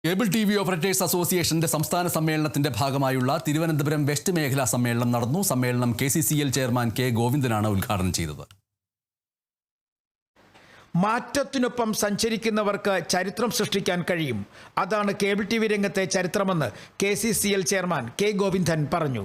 Cable T V operators അസോസിയേഷന്റെ സംസ്ഥാന സമ്മേളനത്തിന്റെ ഭാഗമായുള്ള തിരുവനന്തപുരം വെസ്റ്റ് മേഖലാ സമ്മേളനം നടന്നു. സമ്മേളനം KCCL ചെയർമാൻ കെ ഗോവിന്ദനാണ് ഉദ്ഘാടനം ചെയ്തത്. മാറ്റത്തിനൊപ്പം സഞ്ചരിക്കുന്നവർക്ക് ചരിത്രം സൃഷ്ടിക്കാൻ കഴിയും. അതാണ് കേബിൾ ടി വി രംഗത്തെ ചരിത്രമെന്ന് KCCL ചെയർമാൻ കെ ഗോവിന്ദൻ പറഞ്ഞു.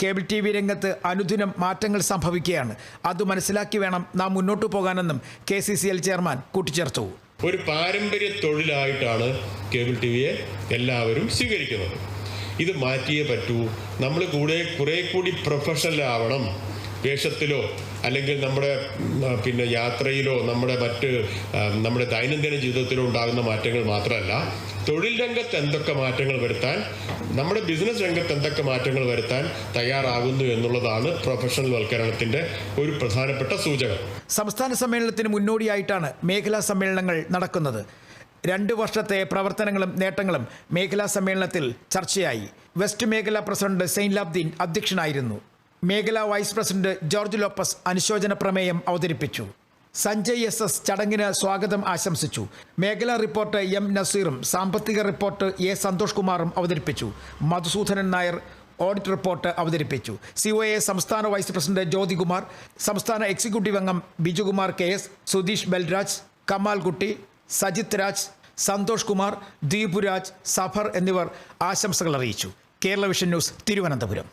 കേബിൾ ടി വി രംഗത്ത് അനുദിനം മാറ്റങ്ങൾ സംഭവിക്കുകയാണ്. അത് മനസ്സിലാക്കി വേണം നാം മുന്നോട്ടു പോകാനെന്നും KCCL ചെയർമാൻ കൂട്ടിച്ചേർത്തു. ഒരു പാരമ്പര്യ തൊഴിലായിട്ടാണ് കേബിൾ ടി വിയെ എല്ലാവരും സ്വീകരിക്കുന്നത്. ഇത് മാറ്റിയേ പറ്റൂ. നമ്മൾ കുറെ കൂടി പ്രൊഫഷണൽ ആവണം. വേഷത്തിലോ അല്ലെങ്കിൽ നമ്മുടെ യാത്രയിലോ നമ്മുടെ ദൈനംദിന ജീവിതത്തിലോ ഉണ്ടാകുന്ന മാറ്റങ്ങൾ മാത്രമല്ല, തൊഴിൽ രംഗത്ത് എന്തൊക്കെ മാറ്റങ്ങൾ വരുത്താൻ, നമ്മുടെ ബിസിനസ് രംഗത്ത് എന്തൊക്കെ മാറ്റങ്ങൾ വരുത്താൻ തയ്യാറാകുന്നു എന്നുള്ളതാണ് പ്രൊഫഷണൽ വൽക്കരണത്തിന്റെ ഒരു പ്രധാനപ്പെട്ട സൂചകം. സംസ്ഥാന സമ്മേളനത്തിന് മുന്നോടിയായിട്ടാണ് മേഖലാ സമ്മേളനങ്ങൾ നടക്കുന്നത്. 2 വർഷത്തെ പ്രവർത്തനങ്ങളും നേട്ടങ്ങളും മേഖലാ സമ്മേളനത്തിൽ ചർച്ചയായി. വെസ്റ്റ് മേഖലാ പ്രസിഡന്റ് സെയ്ൻലാബ്ദീൻ അധ്യക്ഷനായിരുന്നു. മേഖലാ വൈസ് പ്രസിഡന്റ് ജോർജ് ലോപ്പസ് അനുശോചന പ്രമേയം അവതരിപ്പിച്ചു. സഞ്ജയ് SS ചടങ്ങിന് സ്വാഗതം ആശംസിച്ചു. മേഖലാ റിപ്പോർട്ട് M നസീറും സാമ്പത്തിക റിപ്പോർട്ട് A സന്തോഷ് കുമാറും അവതരിപ്പിച്ചു. മധുസൂദനൻ നായർ ഓഡിറ്റ് റിപ്പോർട്ട് അവതരിപ്പിച്ചു. COA സംസ്ഥാന വൈസ് പ്രസിഡന്റ് ജ്യോതികുമാർ, സംസ്ഥാന എക്സിക്യൂട്ടീവ് അംഗം ബിജുകുമാർ KS, സുധീഷ് ബൽരാജ്, കമാൽകുട്ടി, സജിത് രാജ്, സന്തോഷ് കുമാർ, ദീപുരാജ്, സഫർ എന്നിവർ ആശംസകൾ അറിയിച്ചു. Kerala vision news, Thiruvananthapuram.